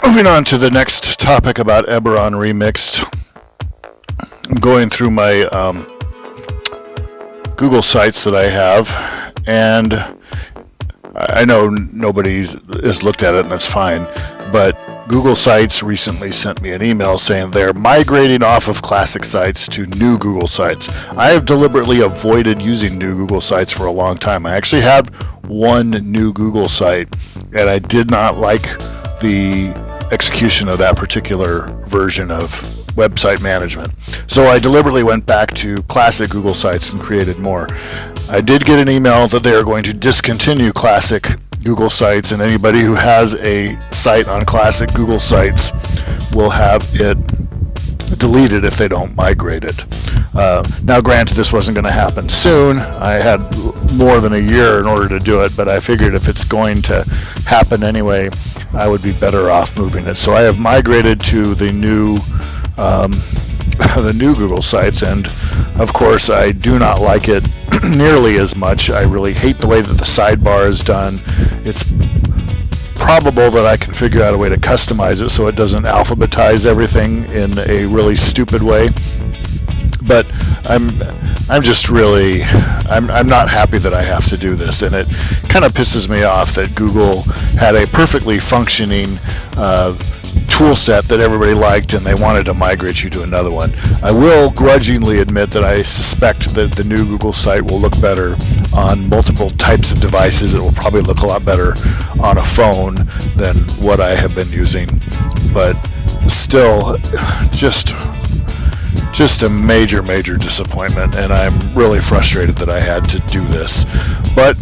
Moving on to the next topic about Eberron Remixed. I'm going through my Google sites that I have, and I know nobody has looked at it, and that's fine, but Google Sites recently sent me an email saying they're migrating off of classic sites to new Google Sites. I have deliberately avoided using new Google Sites for a long time. I actually have one new Google site, and I did not like the execution of that particular version of website management. So I deliberately went back to classic Google Sites and created more. I did get an email that they are going to discontinue classic Google Sites, and anybody who has a site on classic Google Sites will have it deleted if they don't migrate it. Now granted, this wasn't going to happen soon. I had more than a year in order to do it, but I figured if it's going to happen anyway, I would be better off moving it. So I have migrated to the new Google Sites, and of course I do not like it nearly as much. I really hate the way that the sidebar is done. It's probable that I can figure out a way to customize it so it doesn't alphabetize everything in a really stupid way. But I'm just really, I'm not happy that I have to do this, and it kind of pisses me off that Google had a perfectly functioning tool set that everybody liked, and they wanted to migrate you to another one. I will grudgingly admit that I suspect that the new Google site will look better on multiple types of devices. It will probably look a lot better on a phone than what I have been using, but still, just a major disappointment, and I'm really frustrated that I had to do this. But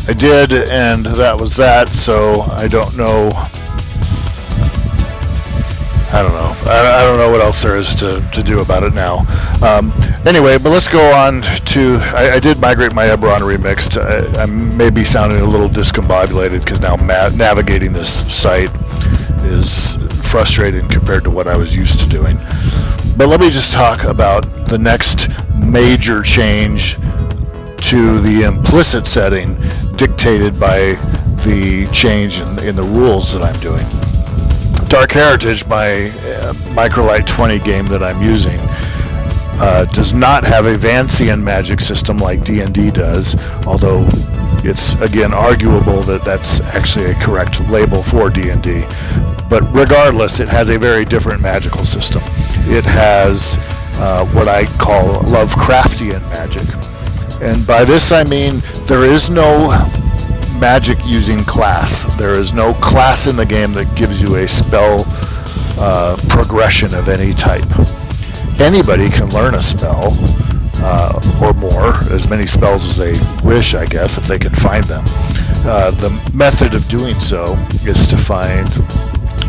I did, and that was that, so I don't know. I don't know what else there is to do about it now. Anyway, but let's go on to, I did migrate my Eberron Remixed. I may be sounding a little discombobulated because now navigating this site is frustrating compared to what I was used to doing. But let me just talk about the next major change to the implicit setting dictated by the change in the rules that I'm doing. Dark Heritage, my Microlight 20 game that I'm using, does not have a Vancian magic system like D&D does, although it's again arguable that that's actually a correct label for D&D. But regardless, it has a very different magical system. It has what I call Lovecraftian magic. And by this I mean there is no magic using class. There is no class in the game that gives you a spell progression of any type. Anybody can learn a spell, or more, as many spells as they wish, I guess, if they can find them. The method of doing so is to find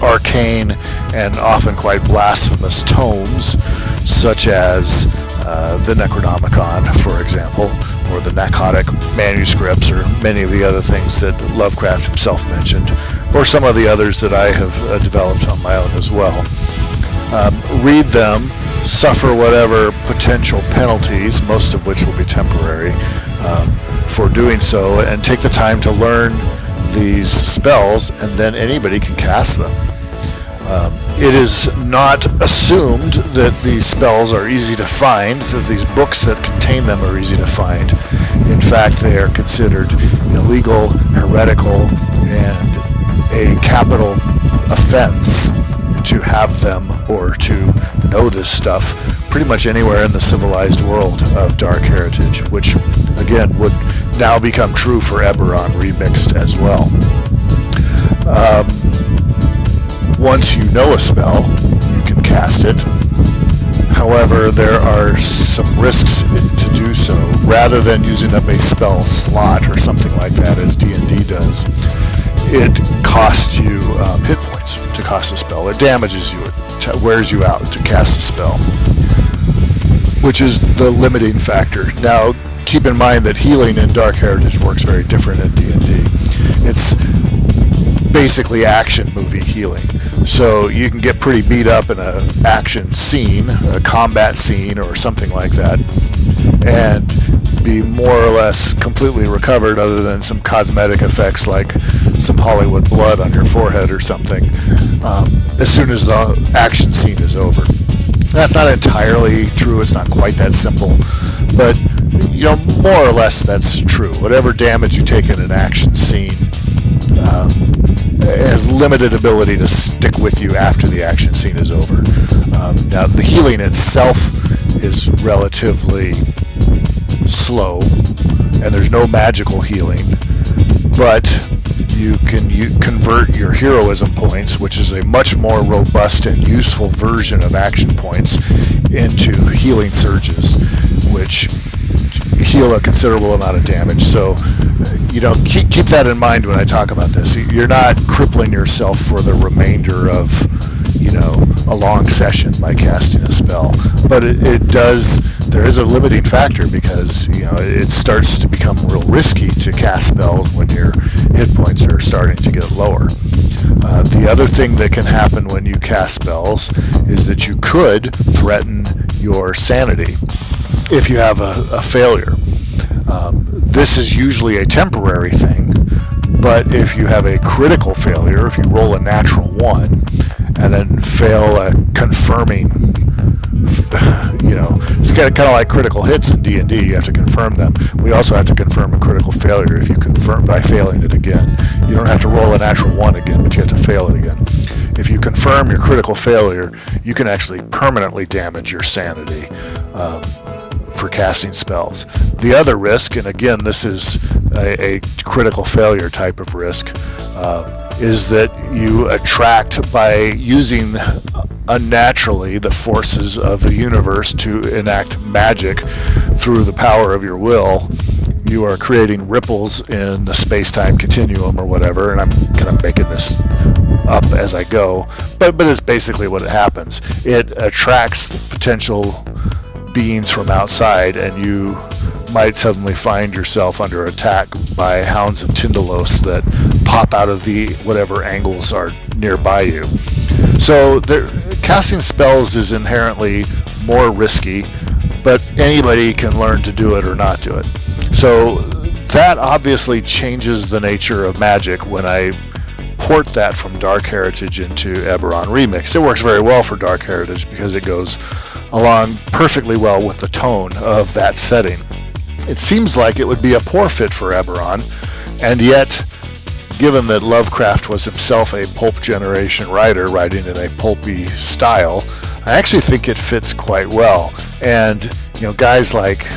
arcane and often quite blasphemous tomes, such as the Necronomicon, for example, or the Narcotic manuscripts, or many of the other things that Lovecraft himself mentioned, or some of the others that I have developed on my own as well. Read them, suffer whatever potential penalties, most of which will be temporary, for doing so, and take the time to learn these spells, and then anybody can cast them. It is not assumed that these spells are easy to find, that these books that contain them are easy to find. In fact, they are considered illegal, heretical, and a capital offense to have them or to know this stuff pretty much anywhere in the civilized world of Dark Heritage, which again would now become true for Eberron Remixed as well. Once you know a spell, you can cast it. However, there are some risks to do so. Rather than using up a spell slot or something like that, as D&D does, it costs you hit points to cast a spell. It damages you. It wears you out to cast a spell, which is the limiting factor. Now, keep in mind that healing in Dark Heritage works very different in D&D. It's basically action movie healing. So you can get pretty beat up in an action scene, a combat scene or something like that, and be more or less completely recovered, other than some cosmetic effects like some Hollywood blood on your forehead or something, as soon as the action scene is over. That's not entirely true. It's not quite that simple, but more or less that's true. Whatever damage you take in an action scene has limited ability to stick with you after the action scene is over. Now, the healing itself is relatively slow, and there's no magical healing, but you can convert your heroism points, which is a much more robust and useful version of action points, into healing surges, which heal a considerable amount of damage. So, keep that in mind when I talk about this. You're not crippling yourself for the remainder of, a long session by casting a spell. But there is a limiting factor, because, it starts to become real risky to cast spells when your hit points are starting to get lower. The other thing that can happen when you cast spells is that you could threaten your sanity if you have a failure. This is usually a temporary thing, but if you have a critical failure, if you roll a natural 1 and then fail a confirming, it's kind of like critical hits in D&D. You have to confirm them. We also have to confirm a critical failure if you confirm by failing it again. You don't have to roll a natural 1 again, but you have to fail it again. If you confirm your critical failure, you can actually permanently damage your sanity for casting spells. The other risk, and again, this is a critical failure type of risk, is that you attract, by using unnaturally the forces of the universe to enact magic through the power of your will, you are creating ripples in the space-time continuum or whatever, and I'm kind of making this up as I go, but it's basically what happens. It attracts potential beings from outside, and you might suddenly find yourself under attack by hounds of Tyndalos that pop out of the whatever angles are nearby you. So casting spells is inherently more risky, but anybody can learn to do it or not do it. So that obviously changes the nature of magic when I port that from Dark Heritage into Eberron Remixed. It works very well for Dark Heritage because it goes along perfectly well with the tone of that setting. It seems like it would be a poor fit for Eberron, and yet, given that Lovecraft was himself a pulp generation writer, writing in a pulpy style, I actually think it fits quite well. And guys like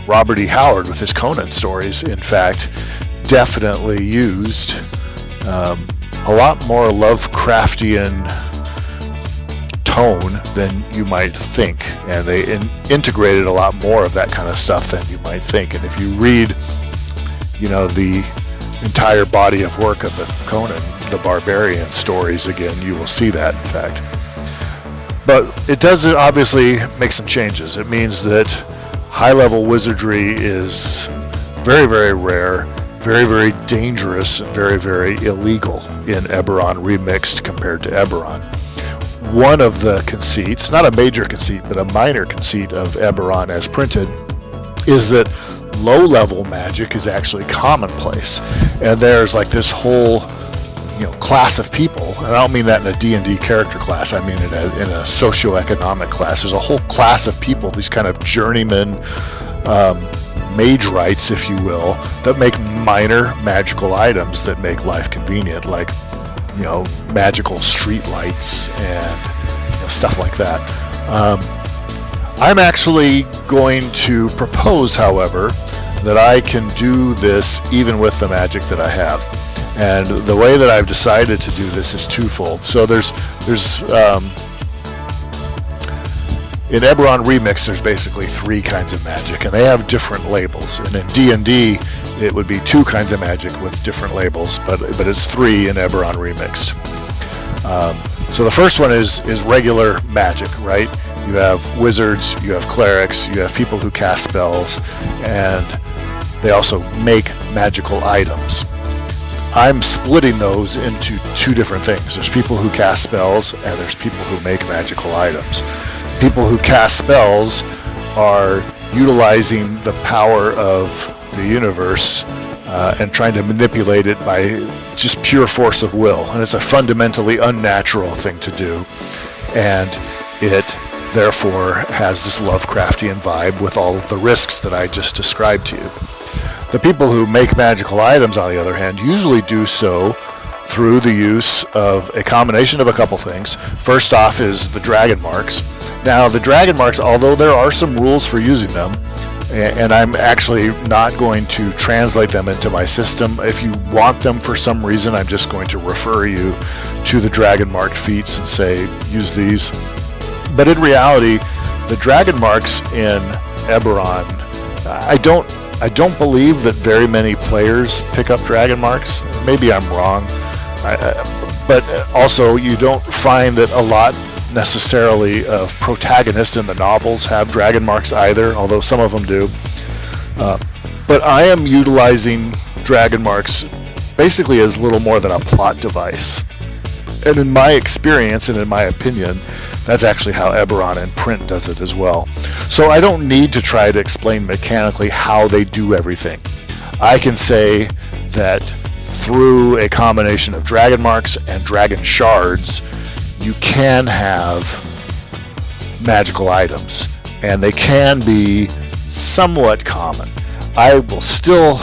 Robert E. Howard with his Conan stories, in fact, definitely used a lot more Lovecraftian tone than you might think, and they integrated a lot more of that kind of stuff than you might think. And if you read the entire body of work of the Conan the Barbarian stories again, you will see that, in fact. But it does obviously make some changes. It means that high-level wizardry is very, very rare, very, very dangerous, and very, very illegal in Eberron Remixed compared to Eberron. One of the conceits, not a major conceit, but a minor conceit of Eberron as printed, is that low-level magic is actually commonplace. And there's like this whole class of people, and I don't mean that in a D&D character class, I mean in a socioeconomic class. There's a whole class of people, these kind of journeyman mage rights, if you will, that make minor magical items that make life convenient, like magical street lights and stuff like that. I'm actually going to propose, however, that I can do this even with the magic that I have. And the way that I've decided to do this is twofold. So there's in Eberron Remix, there's basically 3 kinds of magic, and they have different labels. And in D&D, it would be 2 kinds of magic with different labels, but it's 3 in Eberron Remixed. So the first one is regular magic, right? You have wizards, you have clerics, you have people who cast spells, and they also make magical items. I'm splitting those into 2 different things. There's people who cast spells, and there's people who make magical items. People who cast spells are utilizing the power of the universe and trying to manipulate it by just pure force of will. And it's a fundamentally unnatural thing to do. And it therefore has this Lovecraftian vibe with all of the risks that I just described to you. The people who make magical items, on the other hand, usually do so through the use of a combination of a couple things. First off is the dragon marks. Now, the dragon marks, although there are some rules for using them, and I'm actually not going to translate them into my system. If you want them for some reason, I'm just going to refer you to the dragon marked feats and say, use these. But in reality, the dragon marks in Eberron, I don't believe that very many players pick up dragon marks. Maybe I'm wrong. But also, you don't find that a lot necessarily of protagonists in the novels have dragon marks either, although some of them do. But I am utilizing dragon marks basically as little more than a plot device. And in my experience and in my opinion, that's actually how Eberron in print does it as well. So I don't need to try to explain mechanically how they do everything. I can say that through a combination of dragon marks and dragon shards, you can have magical items, and they can be somewhat common. I will still,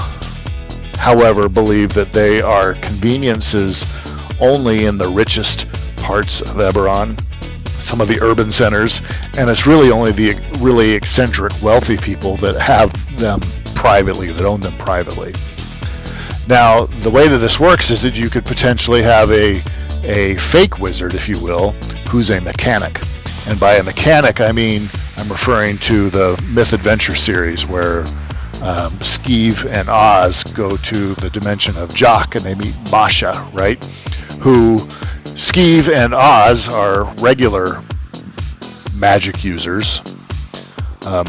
however, believe that they are conveniences only in the richest parts of Eberron, some of the urban centers, and it's really only the really eccentric, wealthy people that have them privately, that own them privately. Now, the way that this works is that you could potentially have a fake wizard, if you will, who's a mechanic. And by a mechanic, I mean, I'm referring to the Myth Adventure series where Skeeve and Oz go to the dimension of Jock and they meet Masha, right? Who, Skeeve and Oz are regular magic users,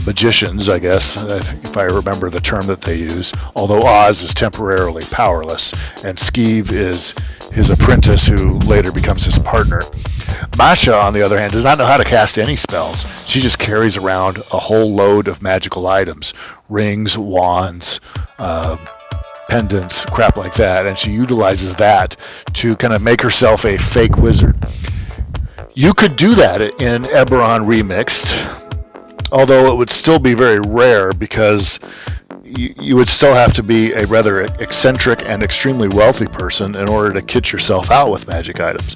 magicians, I guess, if I remember the term that they use, although Oz is temporarily powerless, and Skeeve is his apprentice who later becomes his partner. Masha, on the other hand, does not know how to cast any spells. She just carries around a whole load of magical items, rings, wands, pendants, crap like that, and she utilizes that to kind of make herself a fake wizard. You could do that in Eberron Remixed, although it would still be very rare because you would still have to be a rather eccentric and extremely wealthy person in order to kit yourself out with magic items.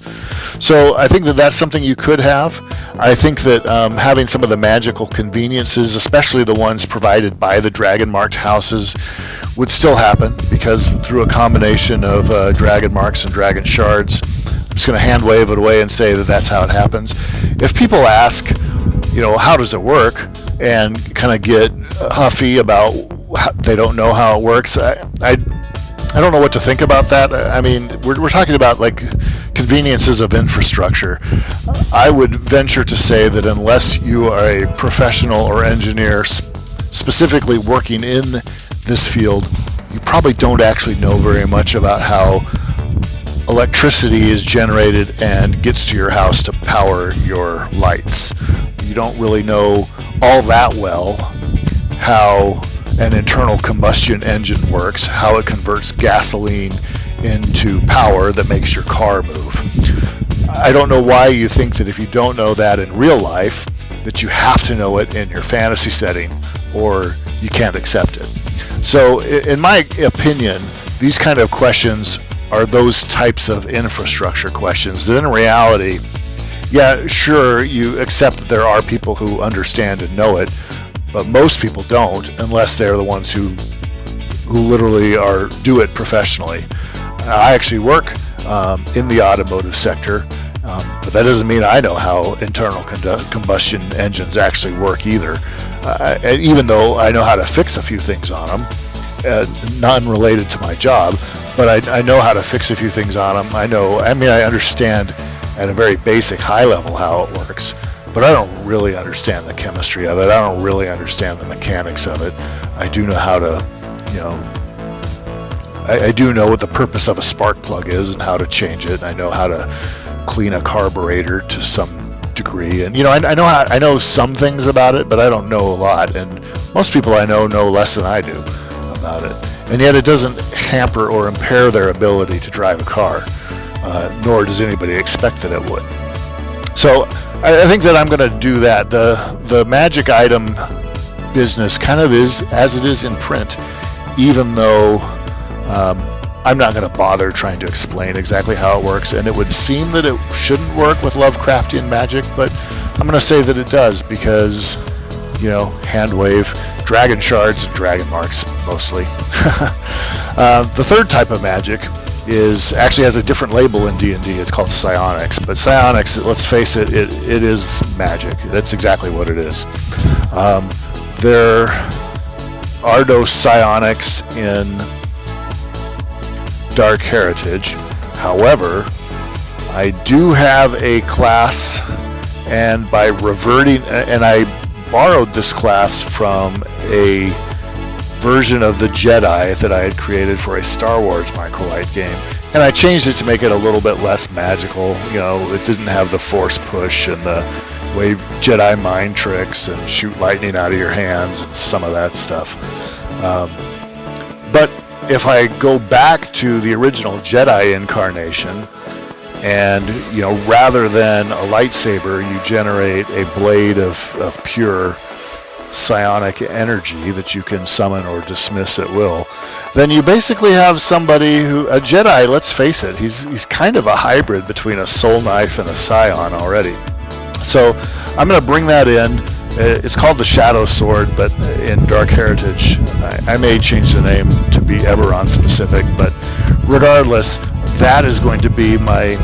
So I think that that's something you could have. I think that having some of the magical conveniences, especially the ones provided by the dragon marked houses, would still happen because through a combination of dragon marks and dragon shards, I'm just going to hand wave it away and say that that's how it happens. If people ask, how does it work, and kind of get huffy about they don't know how it works, I don't know what to think about that. I mean, we're talking about like conveniences of infrastructure. I would venture to say that unless you are a professional or engineer specifically working in this field, you probably don't actually know very much about how electricity is generated and gets to your house to power your lights. You don't really know all that well how an internal combustion engine works, how it converts gasoline into power that makes your car move. I don't know why you think that if you don't know that in real life, that you have to know it in your fantasy setting, or you can't accept it. So in my opinion, these kind of questions are those types of infrastructure questions that in reality, yeah, sure, you accept that there are people who understand and know it, but most people don't unless they're the ones who literally do it professionally. I actually work in the automotive sector, but that doesn't mean I know how internal combustion engines actually work either. Even though I know how to fix a few things on them, none related to my job, but I know how to fix a few things on them. I understand at a very basic high level how it works, but I don't really understand the chemistry of it. I don't really understand the mechanics of it. I do know how to, I do know what the purpose of a spark plug is and how to change it. I know how to clean a carburetor to some degree, and I know some things about it, but I don't know a lot. And most people I know less than I do about it. And yet it doesn't hamper or impair their ability to drive a car, nor does anybody expect that it would. So I think that I'm going to do that. The magic item business kind of is as it is in print, even though I'm not going to bother trying to explain exactly how it works, and it would seem that it shouldn't work with Lovecraftian magic, but I'm going to say that it does because, hand wave, dragon shards, and dragon marks mostly. The third type of magic actually has a different label in D&D. It's called Psionics, but Psionics, let's face it, it is magic. That's exactly what it is. There are no psionics in Dark Heritage. However, I do have a class, and by reverting, and I borrowed this class from a version of the Jedi that I had created for a Star Wars Microlight game, and I changed it to make it a little bit less magical. It didn't have the force push and the way Jedi mind tricks and shoot lightning out of your hands and some of that stuff. But if I go back to the original Jedi incarnation, and rather than a lightsaber, you generate a blade of pure psionic energy that you can summon or dismiss at will, then you basically have a Jedi, let's face it, he's kind of a hybrid between a soul knife and a scion already. So I'm going to bring that in. It's called the Shadow Sword, but in Dark Heritage, I may change the name to be Eberron specific, but regardless, that is going to be my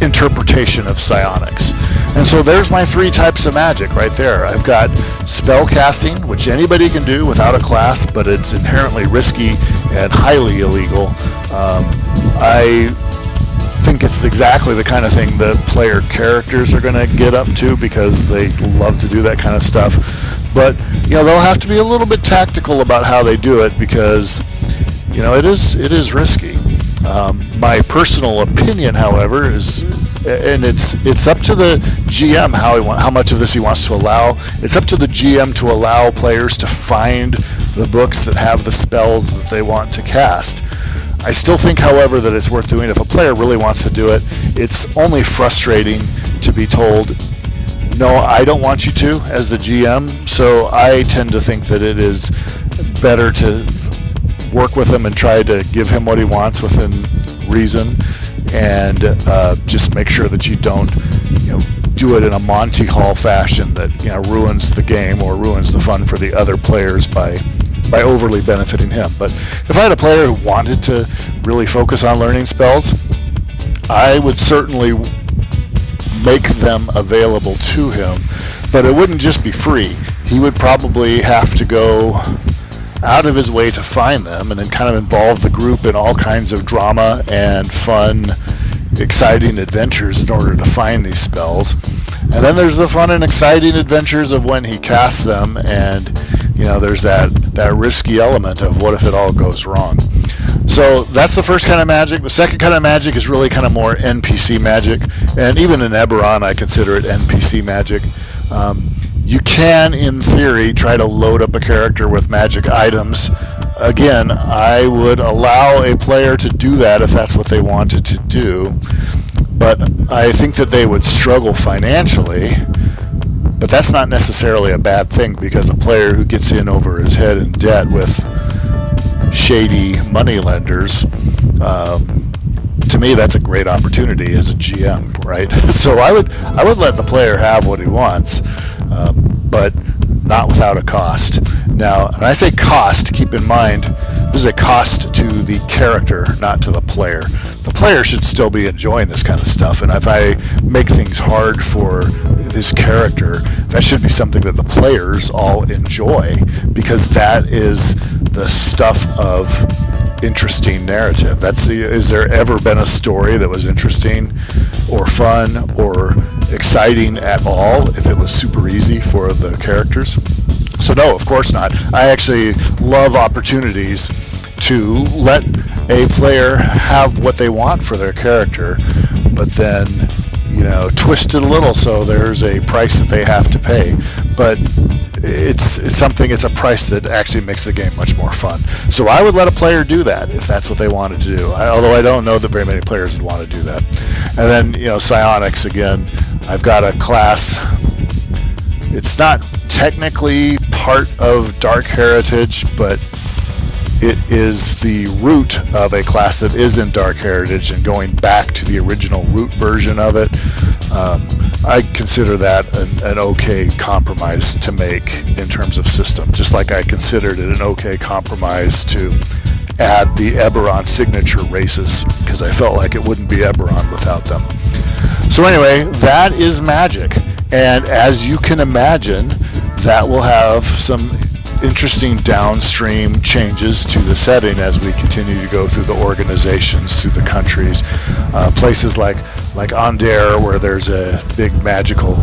interpretation of psionics. And so there's my three types of magic right there. I've got spell casting, which anybody can do without a class, but it's inherently risky and highly illegal. I think it's exactly the kind of thing that player characters are going to get up to because they love to do that kind of stuff. But they'll have to be a little bit tactical about how they do it because it is risky. My personal opinion, however, is, and it's up to the GM how much of this he wants to allow. It's up to the GM to allow players to find the books that have the spells that they want to cast. I still think, however, that it's worth doing if a player really wants to do it. It's only frustrating to be told, no, I don't want you to, as the GM. So I tend to think that it is better to work with him and try to give him what he wants within reason, and just make sure that you don't, do it in a Monty Hall fashion that ruins the game or ruins the fun for the other players by overly benefiting him. But if I had a player who wanted to really focus on learning spells, I would certainly make them available to him, but it wouldn't just be free. He would probably have to go out of his way to find them and then kind of involve the group in all kinds of drama and fun, exciting adventures in order to find these spells. And then there's the fun and exciting adventures of when he casts them, and there's that risky element of what if it all goes wrong. So that's the first kind of magic. The second kind of magic is really kind of more NPC magic, and even in Eberron I consider it NPC magic. You can, in theory, try to load up a character with magic items. Again, I would allow a player to do that if that's what they wanted to do, but I think that they would struggle financially. But that's not necessarily a bad thing, because a player who gets in over his head in debt with shady moneylenders, to me, that's a great opportunity as a GM, right? So I would let the player have what he wants, but not without a cost. Now, when I say cost, keep in mind, this is a cost to the character, not to the player. The player should still be enjoying this kind of stuff, and if I make things hard for this character, that should be something that the players all enjoy, because that is the stuff of interesting narrative. Is there ever been a story that was interesting or fun or exciting at all if it was super easy for the characters? So no, of course not. I actually love opportunities to let a player have what they want for their character, but then twist it a little so there's a price that they have to pay. But it's a price that actually makes the game much more fun. So I would let a player do that if that's what they wanted to do. Although I don't know that very many players would want to do that. And then, Psionics, again, I've got a class. It's not technically part of Dark Heritage, but it is the root of a class that is in Dark Heritage, and going back to the original root version of it, I consider that an okay compromise to make in terms of system, just like I considered it an okay compromise to add the Eberron signature races, because I felt like it wouldn't be Eberron without them. So anyway, that is Magic, and as you can imagine, that will have some interesting downstream changes to the setting as we continue to go through the organizations, through the countries, places like Onder, where there's a big magical,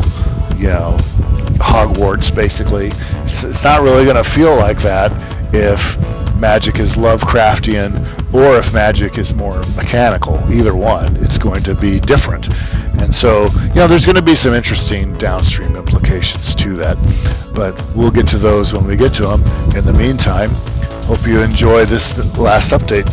Hogwarts basically. It's not really going to feel like that if Magic is Lovecraftian or if Magic is more mechanical. Either one, it's going to be different. And so, there's going to be some interesting downstream implications to that. But we'll get to those when we get to them. In the meantime, hope you enjoy this last update.